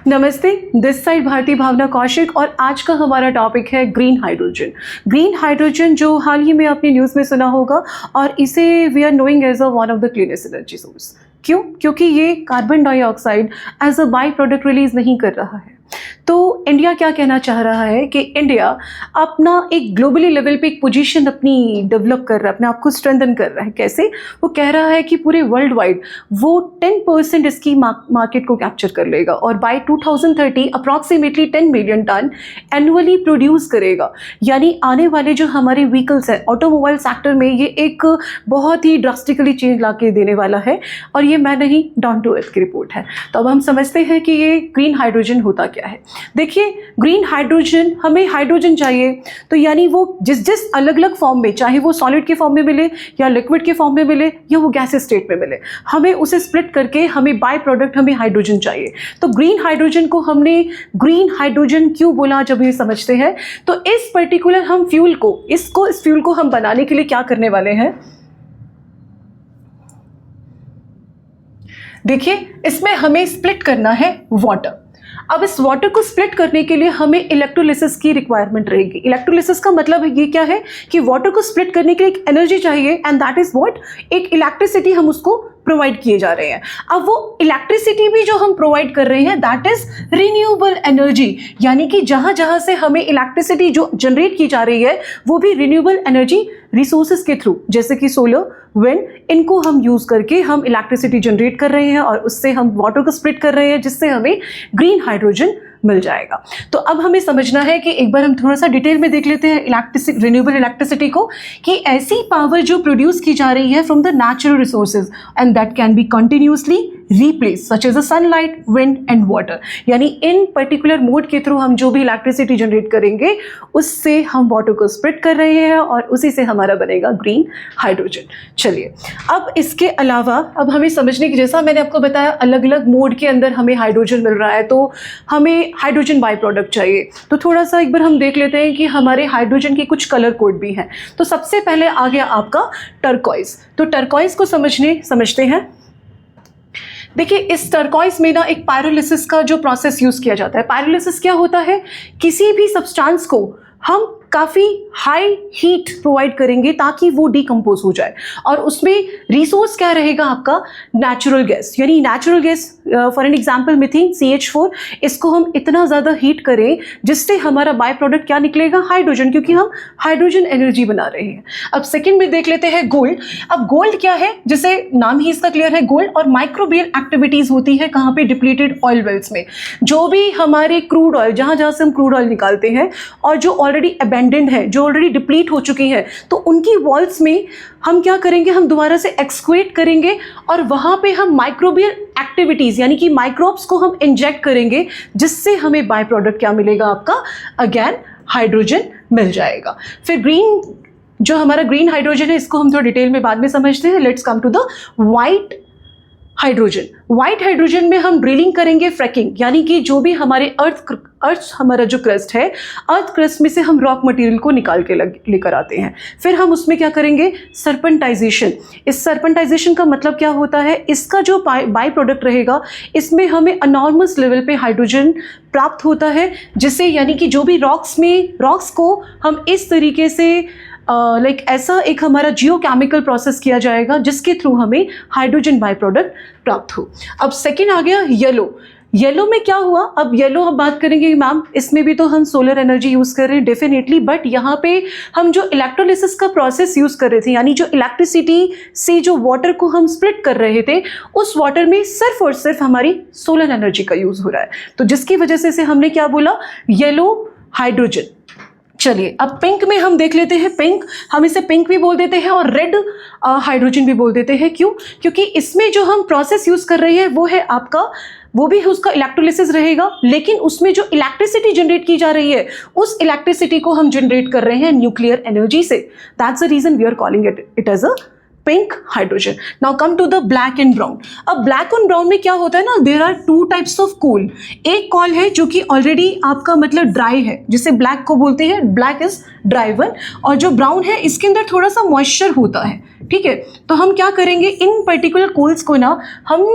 नमस्ते, this side Bharti भावना कौशिक और आज का हमारा टॉपिक है ग्रीन हाइड्रोजन। ग्रीन हाइड्रोजन जो हाल ही में आपने न्यूज़ में सुना होगा और इसे we are knowing as a one of the cleanest energy source. क्यों? क्योंकि ये carbon dioxide as a by product release नहीं कर रहा है। तो इंडिया क्या कहना चाह रहा है कि इंडिया अपना एक ग्लोबली लेवल पे एक पोजीशन अपनी डेवलप कर रहा है, अपने आप को स्ट्रेंथन कर रहा है। कैसे? वो कह रहा है कि पूरे वर्ल्ड वाइड वो 10% इसकी मार्केट को कैप्चर कर लेगा और by 2030 approximately 10 million ton annually produce करेगा। यानी आने वाले जो हमारे व्हीकल्स हैं, ऑटोमोबाइल सेक्टर में ये एक बहुत ही ड्रास्टिकली चेंज ला के देने वाला है। और ये मैं नहीं, डाउन टू अर्थ की रिपोर्ट है। तो अब हम समझते हैं कि ये ग्रीन हाइड्रोजन होता क्या है। देखिए, ग्रीन हाइड्रोजन, हमें हाइड्रोजन चाहिए तो यानी वो जिस अलग अलग फॉर्म में, चाहे वो सॉलिड के फॉर्म में मिले या लिक्विड के फॉर्म में मिले या वो गैसेस स्टेट में मिले, हमें उसे स्प्लिट करके हमें बाय प्रोडक्ट हमें हाइड्रोजन चाहिए। तो ग्रीन हाइड्रोजन को हमने ग्रीन हाइड्रोजन क्यों बोला, जब ये समझते हैं तो इस पर्टिकुलर हम फ्यूल को इस फ्यूल को हम बनाने के लिए क्या करने वाले हैं। देखिए, इसमें हमें स्प्लिट करना है वाटर। अब इस वाटर को स्प्लिट करने के लिए हमें इलेक्ट्रोलिसिस की रिक्वायरमेंट रहेगी। इलेक्ट्रोलिसिस का मतलब ये क्या है कि वाटर को स्प्लिट करने के लिए एक एनर्जी चाहिए एंड दैट इज व्हाट, एक इलेक्ट्रिसिटी हम उसको प्रोवाइड किए जा रहे हैं। अब वो इलेक्ट्रिसिटी भी जो हम प्रोवाइड कर रहे हैं दैट इज रिन्यूएबल एनर्जी, यानी कि जहां जहां से हमें इलेक्ट्रिसिटी जो जनरेट की जा रही है वो भी रिन्यूएबल एनर्जी रिसोर्सेज के थ्रू, जैसे कि सोलर, विंड, इनको हम यूज करके हम इलेक्ट्रिसिटी जनरेट कर रहे हैं और उससे हम वाटर को स्प्लिट कर रहे हैं, जिससे हमें ग्रीन हाइड्रोजन मिल जाएगा। तो अब हमें समझना है कि एक बार हम थोड़ा सा डिटेल में देख लेते हैं इलेक्ट्रिसिटी, रिन्यूएबल इलेक्ट्रिसिटी को, कि ऐसी पावर जो प्रोड्यूस की जा रही है from the natural resources and that can be continuously replace such as the sunlight, wind and water. यानी इन पर्टिकुलर मोड के थ्रू हम जो भी इलेक्ट्रिसिटी जनरेट करेंगे उससे हम वाटर को स्प्लिट कर रहे हैं और उसी से हमारा बनेगा ग्रीन हाइड्रोजन। चलिए, अब इसके अलावा अब हमें समझने की, जैसा मैंने आपको बताया अलग अलग मोड के अंदर हमें हाइड्रोजन मिल रहा है तो हमें हाइड्रोजन बाय प्रोडक्ट चाहिए। तो थोड़ा सा एक बार हम देख लेते हैं कि हमारे हाइड्रोजन के कुछ कलर कोड भी हैं। तो सबसे पहले आ गया आपका टर्कोइज। तो टर्कोइज को समझते हैं। देखिए, इस टर्कोइज में ना एक पायरोलिसिस का जो प्रोसेस यूज किया जाता है। पायरोलिसिस क्या होता है? किसी भी सब्सटेंस को हम काफ़ी हाई हीट प्रोवाइड करेंगे ताकि वो डिकम्पोज हो जाए और उसमें रिसोर्स क्या रहेगा आपका, नेचुरल गैस। यानी natural gas for an example methane CH4, इसको हम इतना ज़्यादा हीट करें जिससे हमारा बाय प्रोडक्ट क्या निकलेगा, हाइड्रोजन, क्योंकि हम हाइड्रोजन एनर्जी बना रहे हैं। अब सेकेंड में देख लेते हैं गोल्ड। अब गोल्ड क्या है, जिसे नाम ही इसका क्लियर है, गोल्ड और माइक्रोबियल एक्टिविटीज़ होती है कहाँ पे, डिप्लीटेड ऑयल वेल्स में। जो भी हमारे क्रूड ऑयल, जहाँ जहाँ से हम क्रूड ऑयल निकालते हैं और जो ऑलरेडी है, जो ऑलरेडी डिप्लीट हो चुकी है, तो उनकी वॉल्स में हम क्या करेंगे, हम दोबारा से एक्सक्वेट करेंगे और वहां पे हम माइक्रोबियल एक्टिविटीज यानी कि माइक्रोब्स को हम इंजेक्ट करेंगे, जिससे हमें बाय प्रोडक्ट क्या मिलेगा आपका, अगेन हाइड्रोजन मिल जाएगा। फिर ग्रीन, जो हमारा ग्रीन हाइड्रोजन है, इसको हम थोड़ा डिटेल में बाद में समझते हैं। Let's come to the white hydrogen. White hydrogen में हम ड्रिलिंग करेंगे, फ्रैकिंग, यानी कि जो भी हमारे अर्थ हमारा जो क्रस्ट है, अर्थ क्रस्ट में से हम रॉक मटेरियल को निकाल के लेकर आते हैं। फिर हम उसमें क्या करेंगे, सरपेंटाइजेशन। इस सरपेंटाइजेशन का मतलब क्या होता है, इसका जो बाय प्रोडक्ट रहेगा, इसमें हमें अनॉर्मस लेवल पे हाइड्रोजन प्राप्त होता है, जिससे यानी कि जो भी रॉक्स को हम इस तरीके से ऐसा एक हमारा जियोकेमिकल प्रोसेस किया जाएगा जिसके थ्रू हमें हाइड्रोजन बाय प्रोडक्ट प्राप्त हो। अब सेकेंड आ गया येलो। येलो में क्या हुआ, अब येलो हम बात करेंगे मैम, इसमें भी तो हम सोलर एनर्जी यूज़ कर रहे हैं डेफिनेटली, बट यहाँ पे हम जो इलेक्ट्रोलिसिस का प्रोसेस यूज़ कर रहे थे, यानी जो इलेक्ट्रिसिटी से जो वाटर को हम स्प्लिट कर रहे थे, उस वाटर में सिर्फ और सिर्फ हमारी सोलर एनर्जी का यूज़ हो रहा है। तो जिसकी वजह से हमने क्या बोला, येलो हाइड्रोजन। चलिए, अब पिंक में हम देख लेते हैं। पिंक, हम इसे पिंक भी बोल देते हैं और रेड हाइड्रोजन भी बोल देते हैं। क्यों? क्योंकि इसमें जो हम प्रोसेस यूज कर रहे हैं वो है आपका, वो भी उसका इलेक्ट्रोलिसिस रहेगा, लेकिन उसमें जो इलेक्ट्रिसिटी जनरेट की जा रही है उस इलेक्ट्रिसिटी को हम जनरेट कर रहे हैं न्यूक्लियर एनर्जी से। That's the reason we are calling it as a pink hydrogen. Now come to the black and brown. अब ब्लैक एंड ब्राउन में क्या होता है ना, there are two types of coal. एक कॉल है जो कि ऑलरेडी आपका मतलब ड्राई है, जिसे ब्लैक को बोलते हैं, ब्लैक इज ड्राई वन, और जो ब्राउन है इसके अंदर थोड़ा सा मॉइस्चर होता है। ठीक है, तो हम क्या करेंगे, इन पर्टिकुलर कोल्स को ना हम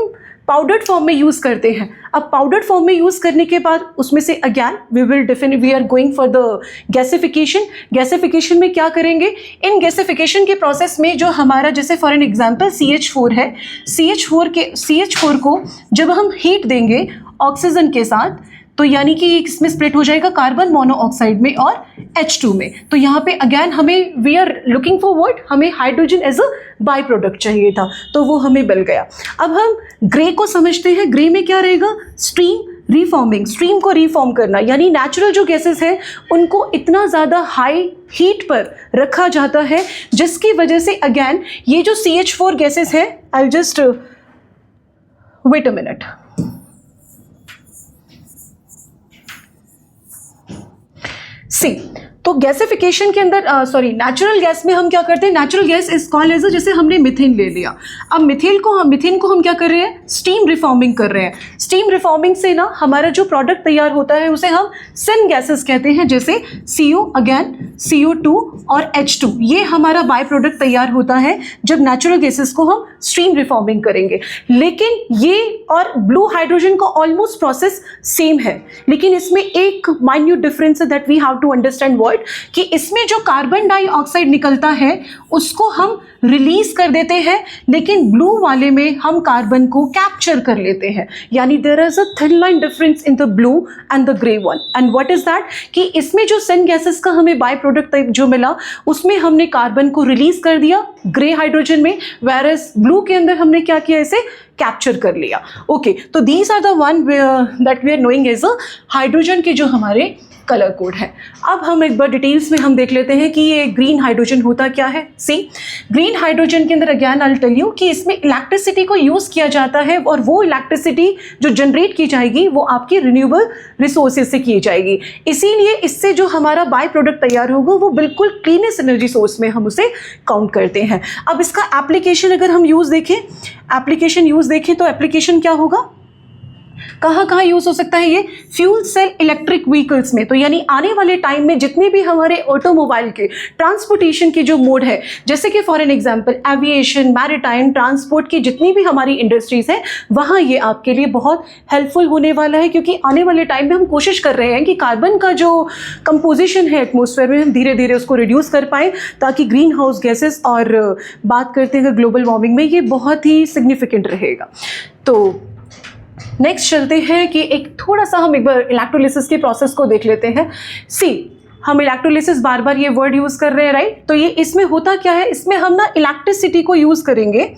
पाउडर्ड फॉर्म में यूज़ करते हैं। अब पाउडर्ड फॉर्म में यूज़ करने के बाद उसमें से again we are going for the gasification. Gasification में क्या करेंगे, इन गैसिफिकेशन के प्रोसेस में जो हमारा, जैसे फॉर एन एग्जांपल CH4 है, CH4 को जब हम हीट देंगे ऑक्सीजन के साथ, तो यानी कि इसमें स्प्लिट हो जाएगा कार्बन मोनोऑक्साइड में और H2 में। तो यहाँ पे अगैन हमें we are looking for what, हमें hydrogen as a by product चाहिए था, तो वो हमें मिल गया। अब हम ग्रे को समझते हैं। ग्रे में क्या रहेगा, स्ट्रीम रिफॉर्मिंग, स्ट्रीम को रिफॉर्म करना, यानी नेचुरल जो गैसेस हैं उनको इतना ज़्यादा हाई हीट पर रखा जाता है जिसकी वजह से अगैन ये जो CH4 गैसेस हैं, I just wait a minute, see, तो गैसिफिकेशन के अंदर नेचुरल गैस में हम क्या करते हैं, natural gas is called as, जैसे हमने मीथेन ले लिया। अब मीथेन को हम क्या कर रहे हैं, स्टीम रिफॉर्मिंग कर रहे हैं। स्टीम रिफॉर्मिंग से ना हमारा जो प्रोडक्ट तैयार होता है उसे हम सिन गैसेस कहते हैं, जैसे CO, अगैन CO2 और H2, ये हमारा बाय प्रोडक्ट तैयार होता है जब नेचुरल गैसेस को हम स्ट्रीम रिफॉर्मिंग करेंगे। लेकिन ये और ब्लू हाइड्रोजन का ऑलमोस्ट प्रोसेस सेम है, लेकिन इसमें एक माइन्यूट डिफरेंस है that we have to understand what, कि इसमें जो कार्बन डाइऑक्साइड निकलता है उसको हम रिलीज कर देते हैं, लेकिन ब्लू वाले में हम कार्बन को कैप्चर कर लेते हैं। यानी there is a thin line difference in the blue and the grey one. And what is that, कि इसमें जो सिन गैसेस का हमें बाय प्रोडक्ट टाइप जो मिला उसमें हमने कार्बन को रिलीज कर दिया ग्रे हाइड्रोजन में, वेयर एज ब्लू के अंदर हमने क्या किया, इसे कैप्चर कर लिया। ओके, तो these are the one that we are knowing as a hydrogen के जो हमारे कलर कोड है। अब हम एक बार डिटेल्स में हम देख लेते हैं कि ये ग्रीन हाइड्रोजन होता क्या है। सी, ग्रीन हाइड्रोजन के अंदर again I will tell you कि इसमें इलेक्ट्रिसिटी को यूज़ किया जाता है, और वो इलेक्ट्रिसिटी जो जनरेट की जाएगी वो आपकी रिन्यूएबल रिसोर्सेज से की जाएगी। इसीलिए इससे जो हमारा बाय प्रोडक्ट तैयार होगा वो बिल्कुल क्लीनेस्ट एनर्जी सोर्स में हम उसे काउंट करते हैं। अब इसका एप्लीकेशन अगर हम यूज़ देखें, तो एप्लीकेशन क्या होगा, कहाँ यूज़ हो सकता है ये, फ्यूल सेल इलेक्ट्रिक व्हीकल्स में। तो यानी आने वाले टाइम में जितने भी हमारे ऑटोमोबाइल के ट्रांसपोर्टेशन के जो मोड है, जैसे कि for an example aviation, maritime, transport की जितनी भी हमारी इंडस्ट्रीज हैं, वहाँ ये आपके लिए बहुत हेल्पफुल होने वाला है, क्योंकि आने वाले टाइम में हम कोशिश कर रहे हैं कि कार्बन का जो कंपोजिशन है एटमॉस्फेयर में, हम धीरे धीरे उसको रिड्यूस कर पाएँ, ताकि ग्रीन हाउस गैसेस और बात करते हैं ग्लोबल वार्मिंग में, ये बहुत ही सिग्निफिकेंट रहेगा। तो नेक्स्ट चलते हैं कि एक थोड़ा सा हम एक बार इलेक्ट्रोलिसिस के प्रोसेस को देख लेते हैं। सी, हम इलेक्ट्रोलिसिस बार बार ये वर्ड यूज़ कर रहे हैं, राइट। तो ये इसमें होता क्या है, इसमें हम ना इलेक्ट्रिसिटी को यूज़ करेंगे।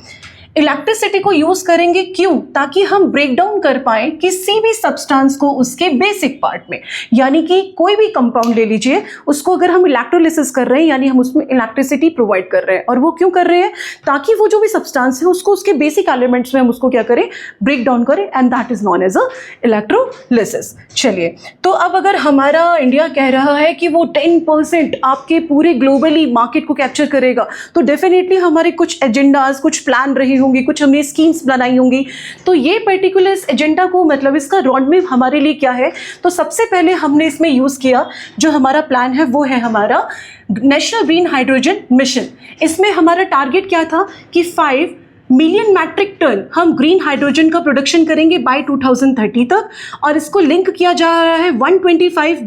इलेक्ट्रिसिटी को यूज करेंगे क्यों, ताकि हम ब्रेक डाउन कर पाएं किसी भी सब्सटेंस को उसके बेसिक पार्ट में। यानी कि कोई भी कंपाउंड ले लीजिए, उसको अगर हम इलेक्ट्रोलिसिस कर रहे हैं यानी हम उसमें इलेक्ट्रिसिटी प्रोवाइड कर रहे हैं, और वो क्यों कर रहे हैं, ताकि वो जो भी सब्सटेंस है उसको उसके बेसिक एलिमेंट्स में हम उसको क्या करें, ब्रेक डाउन करें, and that is known as a electrolysis. चलिए, तो अब अगर हमारा इंडिया कह रहा है कि वो 10% आपके पूरे ग्लोबली मार्केट को कैप्चर करेगा, तो डेफिनेटली हमारे कुछ एजेंडाज, कुछ प्लान रहे होंगी, कुछ हमने स्कीम्स बनाई होंगी। तो ये पर्टिकुलर एजेंडा को, मतलब इसका रोड मैप हमारे लिए क्या है, तो सबसे पहले हमने इसमें यूज़ किया, जो हमारा प्लान है वो है हमारा नेशनल ग्रीन हाइड्रोजन मिशन। इसमें हमारा टारगेट क्या था कि 5 मिलियन मैट्रिक टन हम ग्रीन हाइड्रोजन का प्रोडक्शन करेंगे बाय 2030 तक, और इसको लिंक किया जा रहा है 125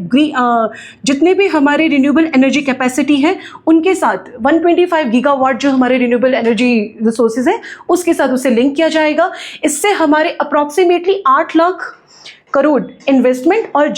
जितने भी हमारे रिन्यूएबल एनर्जी कैपेसिटी है उनके साथ, 125 गीगावाट जो हमारे रिन्यूएबल एनर्जी रिसोर्सेज है उसके साथ उसे लिंक किया जाएगा। इससे हमारे अप्रॉक्सीमेटली 8 लाख करोड़ इन्वेस्टमेंट, और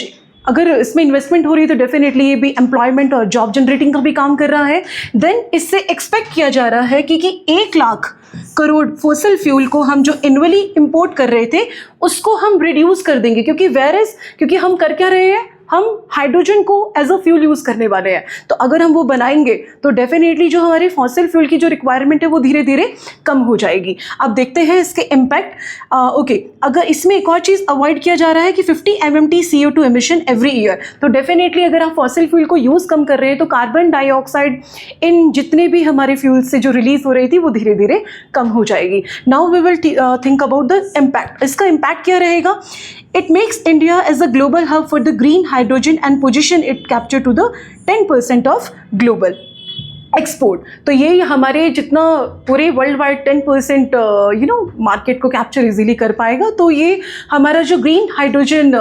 अगर इसमें इन्वेस्टमेंट हो रही है तो डेफिनेटली ये भी एम्प्लॉयमेंट और जॉब जनरेटिंग का भी काम कर रहा है। देन इससे एक्सपेक्ट किया जा रहा है कि 1 लाख करोड़ फॉसिल फ्यूल को हम जो एनुअली इंपोर्ट कर रहे थे उसको हम रिड्यूस कर देंगे, क्योंकि हम कर क्या रहे हैं, हम हाइड्रोजन को एज अ फ्यूल यूज़ करने वाले हैं। तो अगर हम वो बनाएंगे तो डेफिनेटली जो हमारे फॉसिल फ्यूल की जो रिक्वायरमेंट है वो धीरे धीरे कम हो जाएगी। अब देखते हैं इसके इम्पैक्ट। ओके, अगर इसमें एक और चीज़ अवॉइड किया जा रहा है कि 50 MMT CO2 emission every year. तो डेफिनेटली अगर हम फॉसिल फ्यूल को यूज़ कम कर रहे हैं तो कार्बन डाइऑक्साइड इन जितने भी हमारे फ्यूल से जो रिलीज हो रही थी वो धीरे धीरे कम हो जाएगी। Now we will think about the impact. इसका इम्पैक्ट क्या रहेगा, it makes India as a global hub for the green hydrogen and position it capture to the 10% of global. Export. तो ये हमारे जितना पूरे वर्ल्ड वाइड 10% मार्केट को capture easily कर पाएगा। तो ये हमारा जो ग्रीन हाइड्रोजन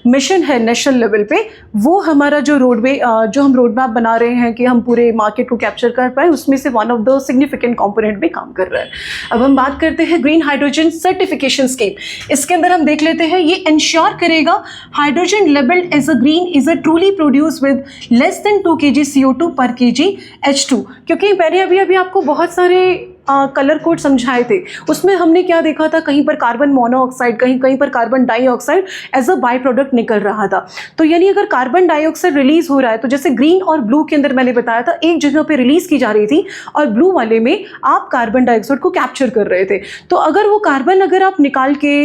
मिशन है नेशनल लेवल पे, वो हमारा जो जो हम रोड मैप बना रहे हैं कि हम पूरे मार्केट को कैप्चर कर पाए, उसमें से one of the significant component में काम कर रहा है। अब हम बात करते हैं ग्रीन हाइड्रोजन सर्टिफिकेशन स्कीम। इसके अंदर हम देख लेते हैं, ये इंश्योर करेगा hydrogen labelled as a green is a truly produce with less than 2 kg CO2 पर kg H2। क्योंकि मैंने अभी आपको बहुत सारे कलर कोड समझाए थे, उसमें हमने क्या देखा था, कहीं पर कार्बन मोनोऑक्साइड, कहीं पर carbon dioxide as a by product निकल रहा था। तो यानी अगर कार्बन डाइऑक्साइड रिलीज हो रहा है, तो जैसे ग्रीन और ब्लू के अंदर मैंने बताया था एक जगह पे रिलीज की जा रही थी और ब्लू वाले में आप कार्बन डाइऑक्साइड को कैप्चर कर रहे थे। तो अगर वो कार्बन अगर आप निकाल के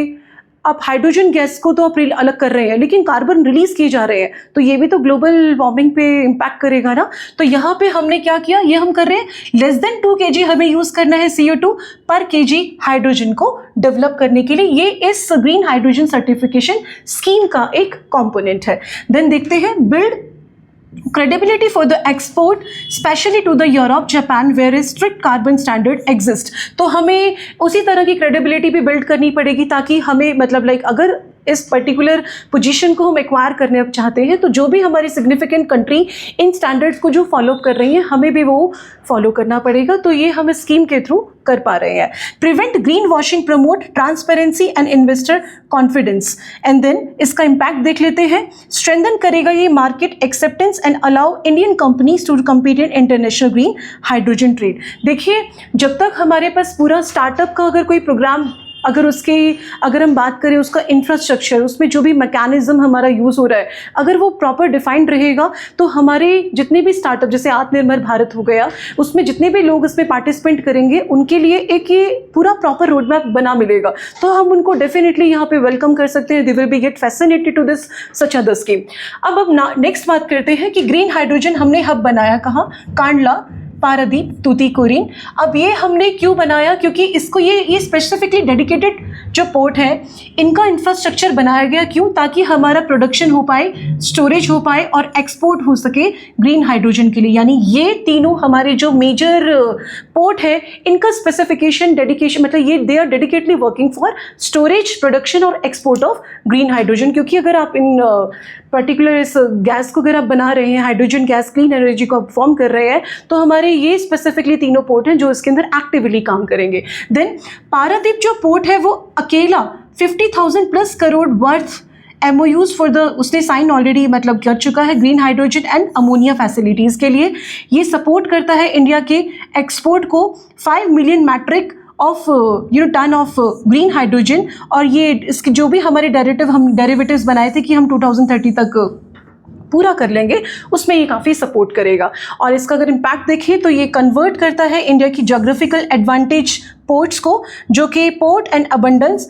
आप हाइड्रोजन गैस को तो आप अलग कर रहे हैं, लेकिन कार्बन रिलीज किए जा रहे हैं, तो ये भी तो ग्लोबल वार्मिंग पे इम्पैक्ट करेगा ना। तो यहाँ पे हमने क्या किया, ये हम कर रहे हैं लेस देन 2 kg हमें यूज करना है CO2 पर kg हाइड्रोजन को डेवलप करने के लिए। ये इस ग्रीन हाइड्रोजन सर्टिफिकेशन स्कीम का एक कंपोनेंट है। देन देखते हैं build credibility for the export especially to the Europe, Japan where a strict carbon standard exist। तो हमें उसी तरह की credibility भी build करनी पड़ेगी ताकि हमें मतलब अगर इस पर्टिकुलर पोजीशन को हम एक्वायर करने चाहते हैं, तो जो भी हमारी सिग्निफिकेंट कंट्री इन स्टैंडर्ड्स को जो फॉलो कर रही है, हमें भी वो फॉलो करना पड़ेगा। तो ये हम इस स्कीम के थ्रू कर पा रहे हैं। Prevent green washing, promote transparency and investor confidence. And then इसका इम्पैक्ट देख लेते हैं। स्ट्रेंथन करेगा ये market acceptance and allow Indian companies to compete in international green hydrogen trade. देखिए, जब तक हमारे पास पूरा स्टार्टअप का अगर कोई प्रोग्राम, अगर हम बात करें उसका इंफ्रास्ट्रक्चर, उसमें जो भी मैकेनिज्म हमारा यूज़ हो रहा है, अगर वो प्रॉपर डिफाइंड रहेगा, तो हमारे जितने भी स्टार्टअप, जैसे आत्मनिर्भर भारत हो गया, उसमें जितने भी लोग इसमें पार्टिसिपेंट करेंगे, उनके लिए एक ये पूरा प्रॉपर रोड मैप बना मिलेगा। तो हम उनको डेफिनेटली यहाँ पे वेलकम कर सकते हैं। They will be get fascinated to this such other scheme. अब नेक्स्ट बात करते हैं कि ग्रीन हाइड्रोजन हमने हब बनाया कहाँ, कांडला, पारादीप, तूतीकोरिन। अब ये हमने क्यों बनाया, क्योंकि इसको ये स्पेसिफिकली डेडिकेटेड जो पोर्ट है, इनका इंफ्रास्ट्रक्चर बनाया गया। क्यों? ताकि हमारा प्रोडक्शन हो पाए, स्टोरेज हो पाए और एक्सपोर्ट हो सके ग्रीन हाइड्रोजन के लिए। यानी ये तीनों हमारे जो मेजर पोर्ट है, इनका स्पेसिफिकेशन, डेडिकेशन, मतलब ये they are dedicatedly working for storage, production और एक्सपोर्ट ऑफ ग्रीन हाइड्रोजन। क्योंकि अगर आप इन पर्टिकुलर इस गैस को अगर आप बना रहे हैं, हाइड्रोजन गैस, क्लीन एनर्जी को आप फॉर्म कर रहे हैं, तो हमारे ये स्पेसिफिकली तीनों पोर्ट हैं जो इसके अंदर एक्टिवली काम करेंगे। देन पारादीप जो पोर्ट है, वो अकेला 50,000 plus crore worth MOUs for the, उसने साइन ऑलरेडी मतलब कर चुका है green hydrogen and ammonia facilities के लिए। ये सपोर्ट करता है इंडिया के एक्सपोर्ट को 5 million metric of ton of green hydrogen. और ये इसके जो भी हमारे डेरिवेटिव्स बनाए थे कि हम 2030 तक पूरा कर लेंगे, उसमें ये काफ़ी सपोर्ट करेगा। और इसका अगर इम्पैक्ट देखें तो ये कन्वर्ट करता है इंडिया की जोग्राफिकल एडवांटेज पोर्ट्स को, जो कि port and abundance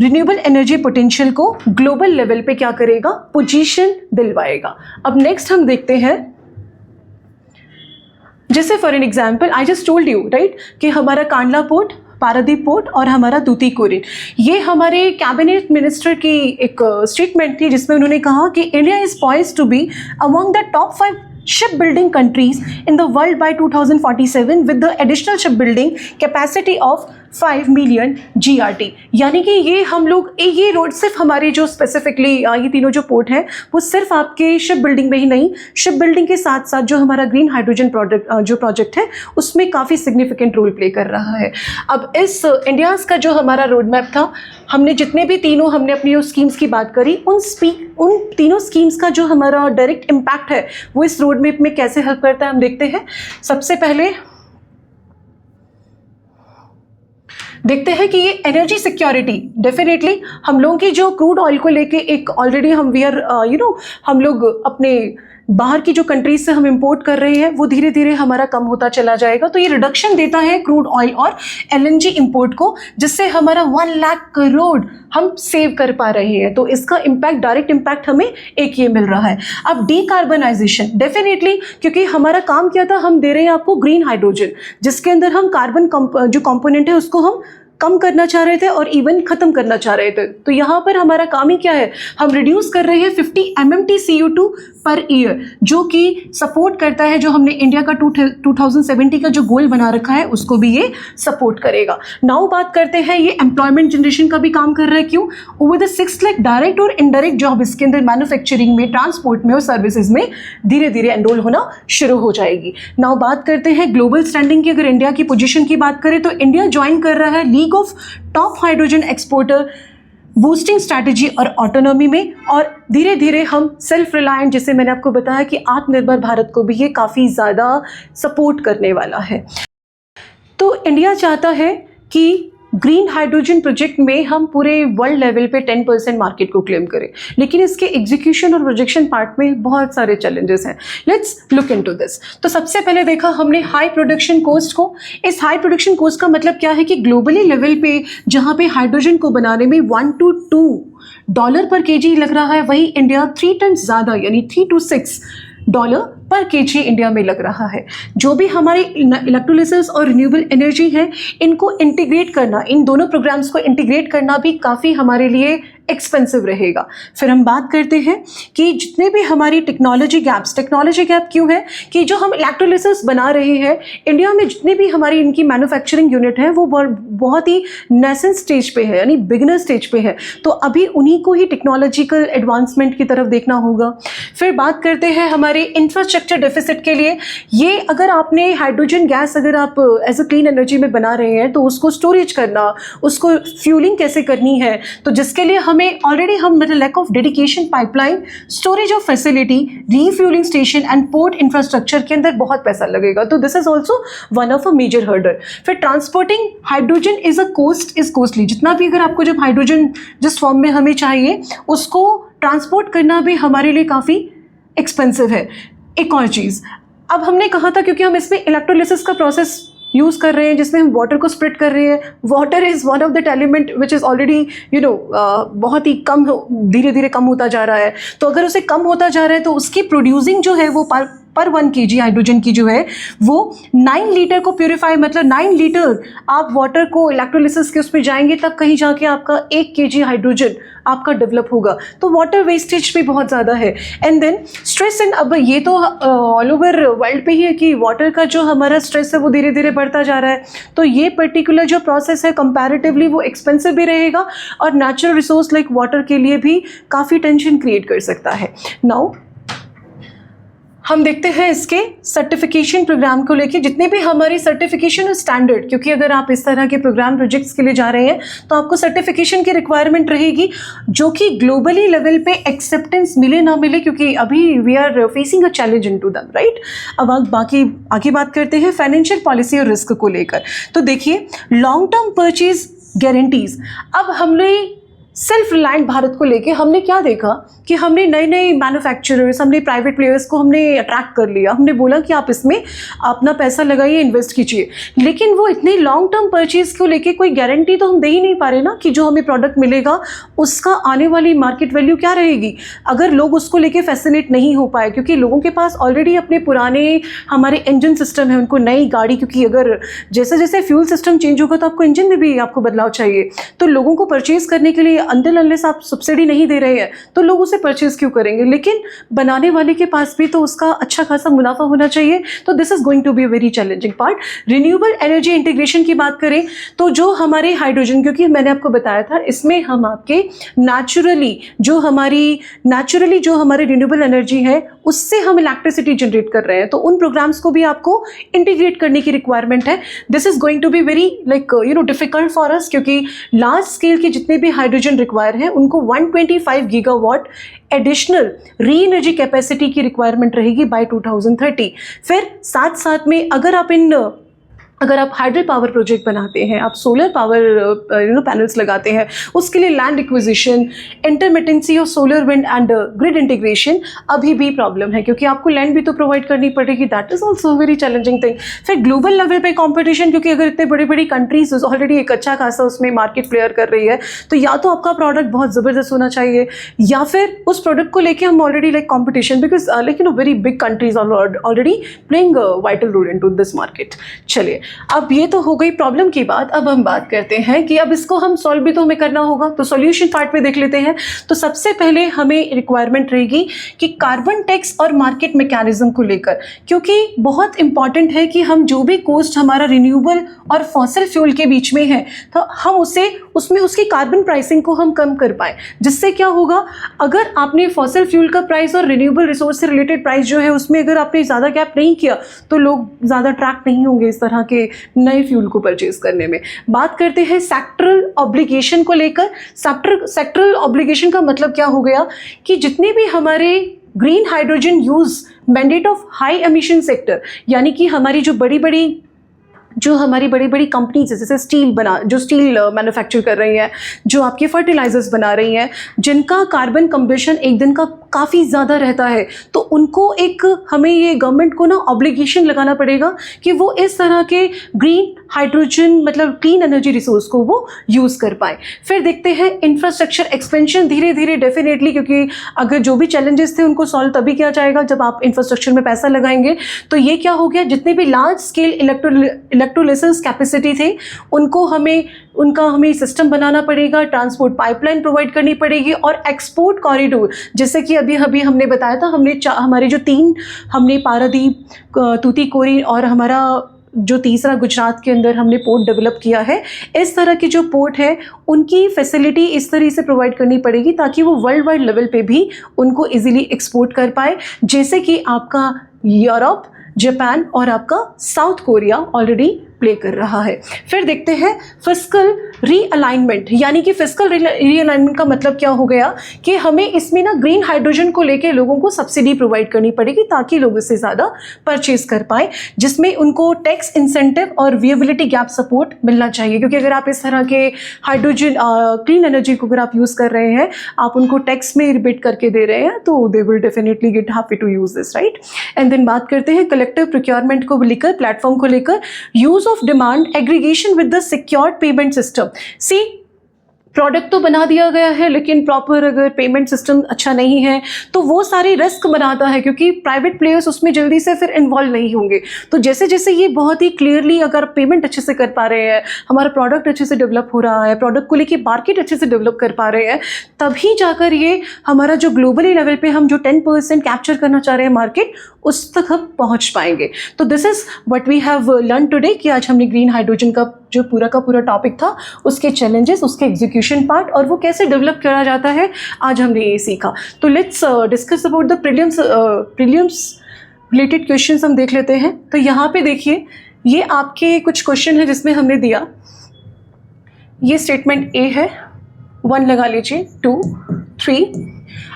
renewable energy potential को ग्लोबल लेवल पे क्या करेगा, पोजीशन दिलवाएगा। अब नेक्स्ट हम देखते हैं, जैसे for an example I just told you right कि हमारा कांडला पोर्ट, पारादीप पोर्ट और हमारा तूतीकोरिन, ये हमारे कैबिनेट मिनिस्टर की एक स्टेटमेंट थी जिसमें उन्होंने कहा कि India is poised to be among the top 5 shipbuilding countries in the world by 2047 with the additional shipbuilding capacity of 5 million GRT। यानी कि ये हम लोग ये रोड सिर्फ हमारे जो स्पेसिफिकली ये तीनों जो पोर्ट हैं, वो सिर्फ आपके शिप बिल्डिंग में ही नहीं, शिप बिल्डिंग के साथ साथ जो हमारा ग्रीन हाइड्रोजन प्रोजेक्ट है, उसमें काफ़ी सिग्निफिकेंट रोल प्ले कर रहा है। अब इस इंडियाज़ का जो हमारा रोड मैप था, हमने जितने भी तीनों हमने अपनी स्कीम्स की बात करी, उन तीनों स्कीम्स का जो हमारा डायरेक्ट इम्पैक्ट है, वो इस रोड मैप में कैसे हेल्प करता है, हम देखते हैं। सबसे पहले देखते हैं कि ये एनर्जी सिक्योरिटी, डेफिनेटली हम लोगों की जो क्रूड ऑयल को लेके एक ऑलरेडी हम हम लोग अपने बाहर की जो कंट्रीज से हम इंपोर्ट कर रहे हैं, वो धीरे धीरे हमारा कम होता चला जाएगा। तो ये रिडक्शन देता है क्रूड ऑयल और LNG इंपोर्ट को, जिससे हमारा 1 लाख करोड़ हम सेव कर पा रहे हैं। तो इसका इम्पैक्ट, डायरेक्ट इम्पैक्ट हमें एक ये मिल रहा है। अब डीकार्बनाइजेशन, डेफिनेटली क्योंकि हमारा काम क्या था, हम दे रहे हैं आपको ग्रीन हाइड्रोजन, जिसके अंदर हम कार्बन जो कंपोनेंट है उसको हम कम करना चाह रहे थे और इवन ख़त्म करना चाह रहे थे। तो यहाँ पर हमारा काम ही क्या है, हम रिड्यूस कर रहे हैं 50 MMT CO2 पर ईयर, जो कि सपोर्ट करता है जो हमने इंडिया का 2070 का जो गोल बना रखा है उसको भी ये सपोर्ट करेगा। नाउ बात करते हैं ये एम्प्लॉयमेंट जनरेशन का भी काम कर रहा है। क्यों? ओवर द 6 लाख डायरेक्ट और इनडायरेक्ट जॉब इसके अंदर मैन्युफैक्चरिंग में, ट्रांसपोर्ट में और सर्विसेज में धीरे धीरे एनरोल होना शुरू हो जाएगी। नाउ बात करते हैं ग्लोबल स्टैंडिंग की। अगर इंडिया की पोजीशन की बात करें तो इंडिया ज्वाइन कर रहा है league of top hydrogen exporter, boosting strategy और ऑटोनॉमी में, और धीरे धीरे हम सेल्फ रिलायंट, जिसे मैंने आपको बताया कि आत्मनिर्भर भारत को भी ये काफ़ी ज़्यादा सपोर्ट करने वाला है। तो इंडिया चाहता है कि ग्रीन हाइड्रोजन प्रोजेक्ट में हम पूरे वर्ल्ड लेवल पे 10% मार्केट को क्लेम करें, लेकिन इसके एग्जीक्यूशन और प्रोजेक्शन पार्ट में बहुत सारे चैलेंजेस हैं। Let's look into this. तो सबसे पहले देखा हमने हाई प्रोडक्शन कॉस्ट को। इस हाई प्रोडक्शन कॉस्ट का मतलब क्या है कि ग्लोबली लेवल पे जहाँ पे हाइड्रोजन को बनाने में $1 to $2 पर kg लग रहा है, वही इंडिया 3 टाइम्स ज़्यादा यानी $3 to $6 पर kg इंडिया में लग रहा है। जो भी हमारी इलेक्ट्रोलिसिस और रिन्यूएबल एनर्जी है, इनको इंटीग्रेट करना, इन दोनों प्रोग्राम्स को इंटीग्रेट करना भी काफ़ी हमारे लिए एक्सपेंसिव रहेगा। फिर हम बात करते हैं कि जितने भी हमारी टेक्नोलॉजी गैप क्यों है कि जो हम इलेक्ट्रोलिसिस बना रहे हैं इंडिया में, जितने भी हमारी इनकी मैन्युफैक्चरिंग यूनिट है वो बहुत ही नेसेंट स्टेज पे है, यानी बिगिनर स्टेज पे है। तो अभी उन्हीं को ही टेक्नोलॉजिकल एडवांसमेंट की तरफ देखना होगा। फिर बात करते हैं हमारे इंफ्रास्ट्रक्चर डेफिसिट के लिए। ये अगर आपने हाइड्रोजन गैस अगर आप एज अ क्लीन एनर्जी में बना रहे हैं तो उसको स्टोरेज करना, उसको फ्यूलिंग कैसे करनी है, तो जिसके लिए हमें ऑलरेडी हम lack of dedication pipeline, storage of facility, refuelling station and port infrastructure के अंदर बहुत पैसा लगेगा। तो this is also one of a major hurdle. फिर ट्रांसपोर्टिंग हाइड्रोजन इज कॉस्टली। जितना भी अगर आपको जब हाइड्रोजन जिस फॉर्म में हमें चाहिए उसको ट्रांसपोर्ट करना भी हमारे लिए काफ़ी एक्सपेंसिव है। एक और चीज़, अब हमने कहा था क्योंकि हम इसमें इलेक्ट्रोलिसिस का प्रोसेस यूज़ कर रहे हैं जिसमें हम वाटर को स्प्लिट कर रहे हैं। Water is one of the element which is already बहुत ही कम, धीरे धीरे कम होता जा रहा है। तो अगर उसे कम होता जा रहा है तो उसकी प्रोड्यूसिंग जो है वो पर 1 kg हाइड्रोजन की जो है वो 9 लीटर को प्योरीफाई, मतलब 9 लीटर आप वाटर को इलेक्ट्रोलिसिस के उसमें जाएंगे तब कहीं जाके आपका 1 kg हाइड्रोजन आपका डेवलप होगा। तो वाटर वेस्टेज भी बहुत ज़्यादा है। एंड देन स्ट्रेस, एंड अब ये तो ऑल ओवर वर्ल्ड पे ही है कि वाटर का जो हमारा स्ट्रेस है वो धीरे धीरे बढ़ता जा रहा है। तो ये पर्टिकुलर जो प्रोसेस है कंपैरेटिवली वो एक्सपेंसिव भी रहेगा और नेचुरल रिसोर्स लाइक वाटर के लिए भी काफ़ी टेंशन क्रिएट कर सकता है। नाउ हम देखते हैं इसके सर्टिफिकेशन प्रोग्राम को लेके। जितने भी हमारी सर्टिफिकेशन स्टैंडर्ड, क्योंकि अगर आप इस तरह के प्रोग्राम प्रोजेक्ट्स के लिए जा रहे हैं तो आपको सर्टिफिकेशन की रिक्वायरमेंट रहेगी जो कि ग्लोबली लेवल पे एक्सेप्टेंस मिले ना मिले, क्योंकि अभी we are facing a challenge in to them, right. अब आगे बात करते हैं फाइनेंशियल पॉलिसी और रिस्क को लेकर। तो देखिए, लॉन्ग टर्म परचेज गारंटीज। अब हमने सेल्फ रिलायंट भारत को लेके हमने क्या देखा कि हमने नए नए मैन्युफैक्चरर्स, हमने प्राइवेट प्लेयर्स को हमने अट्रैक्ट कर लिया। हमने बोला कि आप इसमें अपना पैसा लगाइए, इन्वेस्ट कीजिए, लेकिन वो इतने लॉन्ग टर्म परचेज को लेके कोई गारंटी तो हम दे ही नहीं पा रहे ना कि जो हमें प्रोडक्ट मिलेगा उसका आने वाली मार्केट वैल्यू क्या रहेगी अगर लोग उसको लेके फैसिनेट नहीं हो पाए, क्योंकि लोगों के पास ऑलरेडी अपने पुराने हमारे इंजन सिस्टम है, उनको नई गाड़ी, क्योंकि अगर जैसे जैसे फ्यूल सिस्टम चेंज होगा तो आपको इंजन में भी आपको बदलाव चाहिए। तो लोगों को परचेज करने के लिए अनटिल अनलेस आप सब्सिडी नहीं दे रहे हैं तो लोग उसे परचेज क्यों करेंगे। लेकिन बनाने वाले के पास भी तो उसका अच्छा खासा मुनाफा होना चाहिए। तो this is going to be a very challenging part. Renewable energy integration की बात करें तो जो हमारे हाइड्रोजन, क्योंकि मैंने आपको बताया था इसमें हम आपके नेचुरली जो हमारी रिन्यूएबल एनर्जी है उससे हम इलेक्ट्रिसिटी जनरेट कर रहे हैं, तो उन प्रोग्राम्स को भी आपको इंटीग्रेट करने की रिक्वायरमेंट है। This is going to be very difficult for us, क्योंकि लार्ज स्केल के जितने भी हाइड्रोजन रिक्वायर है उनको 125 गीगावाट एडिशनल री एनर्जी कैपेसिटी की रिक्वायरमेंट रहेगी बाय 2030। फिर साथ साथ में अगर आप हाइड्रो पावर प्रोजेक्ट बनाते हैं, आप सोलर पावर पैनल्स लगाते हैं, उसके लिए land acquisition, intermittency of solar wind and grid integration अभी भी प्रॉब्लम है, क्योंकि आपको लैंड भी तो प्रोवाइड करनी पड़ेगी। That is also very challenging thing. फिर ग्लोबल लेवल पे कंपटीशन, क्योंकि अगर इतने बड़ी बड़ी कंट्रीज ऑलरेडी एक अच्छा खासा उसमें मार्केट प्लेयर कर रही है, तो या तो आपका प्रोडक्ट बहुत ज़बरदस्त होना चाहिए या फिर उस प्रोडक्ट को लेके हम already competition, because very big countries already playing vital role in to this market. चलिए, अब ये तो हो गई प्रॉब्लम की बात। अब हम बात करते हैं कि अब इसको हम सॉल्व भी तो हमें करना होगा, तो सॉल्यूशन पार्ट पे देख लेते हैं। तो सबसे पहले हमें रिक्वायरमेंट रहेगी कि कार्बन टैक्स और मार्केट मैकेनिज्म को लेकर, क्योंकि बहुत इंपॉर्टेंट है कि हम जो भी कोस्ट हमारा रिन्यूएबल और फॉसिल फ्यूल के बीच में है, तो हम उसमें उसकी कार्बन प्राइसिंग को हम कम कर पाए। जिससे क्या होगा, अगर आपने फॉसिल फ्यूल का प्राइस और रिन्यूएबल रिसोर्स से रिलेटेड प्राइस जो है उसमें अगर आपने ज़्यादा गैप नहीं किया तो लोग ज़्यादा अट्रैक्ट नहीं होंगे इस तरह के नए फ्यूल को परचेज करने में। बात करते हैं सेक्टरल ऑब्लिगेशन को लेकर। सेक्टरल ऑब्लिगेशन का मतलब क्या हो गया कि जितने भी हमारे green hydrogen use mandate of high emission sector, यानी कि हमारी जो बड़ी बड़ी कंपनीज है, जैसे स्टील मैन्युफैक्चर कर रही हैं, जो आपके फर्टिलाइजर्स बना रही हैं, जिनका कार्बन कंबशन एक दिन का काफ़ी ज़्यादा रहता है, तो उनको हमें ये गवर्नमेंट को ना ऑब्लिगेशन लगाना पड़ेगा कि वो इस तरह के ग्रीन हाइड्रोजन मतलब क्लीन एनर्जी रिसोर्स को वो यूज़ कर पाए। फिर देखते हैं इंफ्रास्ट्रक्चर एक्सपेंशन, धीरे धीरे डेफिनेटली, क्योंकि अगर जो भी चैलेंजेस थे उनको सॉल्व तभी किया जाएगा जब आप इंफ्रास्ट्रक्चर में पैसा लगाएंगे। तो ये क्या हो गया, जितने भी लार्ज स्केल इलेक्ट्रोलिसिस कैपेसिटी थे उनका हमें सिस्टम बनाना पड़ेगा, ट्रांसपोर्ट पाइपलाइन प्रोवाइड करनी पड़ेगी, और एक्सपोर्ट कॉरिडोर, जैसे कि अभी हमने बताया था, हमारे जो 3 हमने पारादीप, तूतीकोरिन और हमारा जो तीसरा गुजरात के अंदर हमने पोर्ट डेवलप किया है, इस तरह की जो पोर्ट है उनकी फैसिलिटी इस तरह से प्रोवाइड करनी पड़ेगी ताकि वो वर्ल्ड वाइड लेवल पे भी उनको इजीली एक्सपोर्ट कर पाए, जैसे कि आपका यूरोप, जापान और आपका साउथ कोरिया ऑलरेडी प्ले कर रहा है। फिर देखते हैं फिस्कल रीअलाइनमेंट, यानी कि फिस्कल रीअलाइनमेंट का मतलब क्या हो गया कि हमें इसमें ना ग्रीन हाइड्रोजन को लेके लोगों को सब्सिडी प्रोवाइड करनी पड़ेगी ताकि लोग इससे ज़्यादा परचेज कर पाए, जिसमें उनको टैक्स इंसेंटिव और विएबिलिटी गैप सपोर्ट मिलना चाहिए। क्योंकि अगर आप इस तरह के हाइड्रोजन क्लीन एनर्जी को अगर आप यूज़ कर रहे हैं, आप उनको टैक्स में रिबेट करके दे रहे हैं, तो they will definitely get happy to use this, right. And then बात करते हैं कलेक्टिव प्रोक्योरमेंट को लेकर, प्लेटफॉर्म को लेकर, use of demand aggregation with the secured payment system. See, product तो बना दिया गया है लेकिन प्रॉपर अगर पेमेंट सिस्टम अच्छा नहीं है तो वो सारी रिस्क बनाता है, क्योंकि प्राइवेट प्लेयर्स उसमें जल्दी से फिर इन्वॉल्व नहीं होंगे। तो जैसे जैसे ये बहुत ही क्लियरली अगर पेमेंट अच्छे से कर पा रहे हैं, हमारा प्रोडक्ट अच्छे से डेवलप हो रहा है, प्रोडक्ट को लेके मार्केट अच्छे से डेवलप कर पा रहे हैं, तभी जाकर ये हमारा जो ग्लोबली लेवल पे हम जो 10% कैप्चर करना चाह रहे हैं मार्केट, उस तक हम पहुँच पाएंगे। तो this is what we have learn today कि आज हमने ग्रीन हाइड्रोजन का जो पूरा का पूरा टॉपिक था, उसके चैलेंजेस, उसके एग्जीक्यूशन पार्ट और वो कैसे डेवलप करा जाता है, आज हमने ये सीखा। तो let's discuss about the prelims related questions हम देख लेते हैं। तो यहाँ पे देखिए, ये आपके कुछ क्वेश्चन है जिसमें हमने दिया, ये स्टेटमेंट ए है, 1 लगा लीजिए, 2, 3।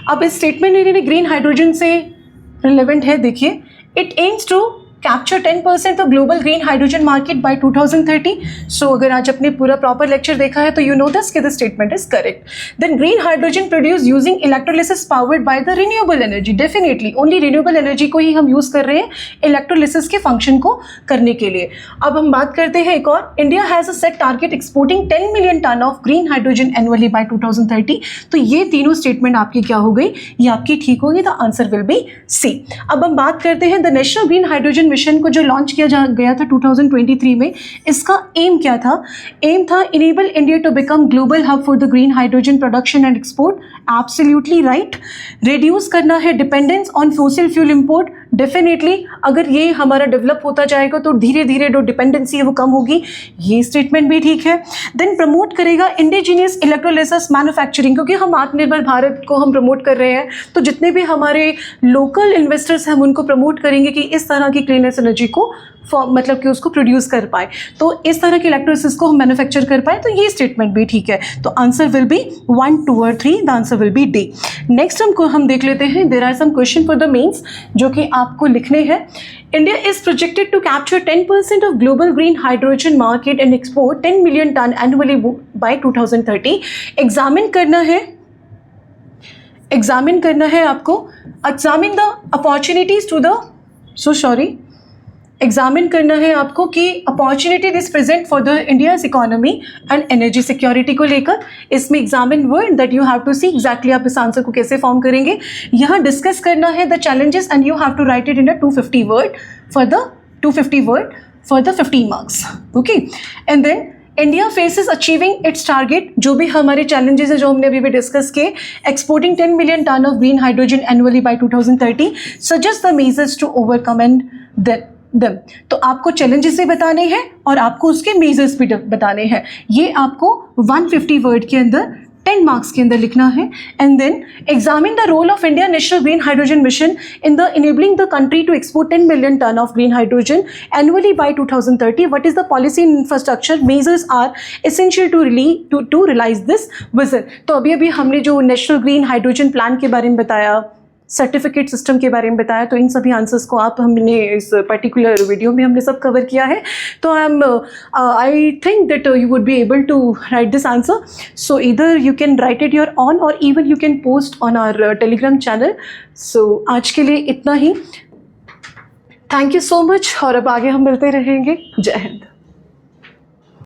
अब इस स्टेटमेंट में ग्रीन हाइड्रोजन से रिलेवेंट है, देखिए, it aims to capture 10% of global green hydrogen market by 2030। So अगर आज अपने पूरा प्रॉपर लेक्चर देखा है तो यू नो दिस कि the statement is correct. Then green hydrogen produce using electrolysis powered by the renewable energy. Definitely only renewable energy को ही हम यूज़ कर रहे हैं इलेक्ट्रोलिसिस के फंक्शन को करने के लिए। अब हम बात करते हैं एक और, India has a set target exporting 10 million ton of green hydrogen annually by 2030। तो ये तीनों स्टेटमेंट आपकी क्या हो गई, ये आपकी ठीक होगी। The answer will be C. अब हम बात करते हैं the national green hydrogen mission को जो लॉन्च किया गया था 2023 में, इसका एम क्या था? एम था enable India to become global hub for the green hydrogen production and export. Absolutely right. Reduce करना है dependence on fossil fuel import. Definitely अगर ये हमारा डेवलप होता जाएगा तो धीरे धीरे जो डिपेंडेंसी है वो कम होगी, ये स्टेटमेंट भी ठीक है। देन प्रमोट करेगा इंडिजीनियस इलेक्ट्रोलिसिस मैन्युफैक्चरिंग, क्योंकि हम आत्मनिर्भर भारत को हम प्रमोट कर रहे हैं, तो जितने भी हमारे लोकल इन्वेस्टर्स हैं हम उनको प्रमोट करेंगे कि इस तरह की क्लीनेस एनर्जी को मतलब कि उसको प्रोड्यूस कर पाए, तो इस तरह के इलेक्ट्रोलिसिस को हम मैन्युफैक्चर कर पाए, तो ये स्टेटमेंट भी ठीक है। तो आंसर विल बी 1, 2 और 3। The answer will be D. Next हम देख लेते हैं, there are some question for the mains जो कि आपको लिखने हैं। India is projected to capture 10% of global green hydrogen market and export 10 million ton annually by 2030. Examine करना है आपको, examine the opportunities to the examine करना है आपको कि opportunity this present for the India's economy and energy security को लेकर। इसमें examine word that you have to see exactly आप इस आंसर को कैसे फॉर्म करेंगे। यहाँ डिस्कस करना है the challenges and you have to write it in a 250 word for the 250 word for the 15 marks. Okay, and then India faces achieving its target, जो भी हमारे चैलेंजेस है जो हमने अभी भी डिस्कस किए, exporting 10 million ton of green hydrogen annually by 2030, suggest the measures to overcome and them. तो आपको चैलेंजेस भी बताने हैं और आपको उसके मेजर्स भी बताने हैं। ये आपको 150 वर्ड के अंदर 10 मार्क्स के अंदर लिखना है। And then examine the role of India national green hydrogen mission in the enabling the country to export 10 million ton of green hydrogen annually by 2030। What is the policy infrastructure measures are essential to realise this vision. तो अभी अभी हमने जो national green hydrogen plan के बारे में बताया, certificate system के बारे में बताया, तो इन सभी आंसर्स को हमने इस पर्टिकुलर वीडियो में हमने सब कवर किया है। तो I think that you would be able to write this answer. So इधर you can write it your own और even you can post on our Telegram channel. So आज के लिए इतना ही। थैंक यू सो मच और अब आगे हम मिलते रहेंगे। जय हिंद।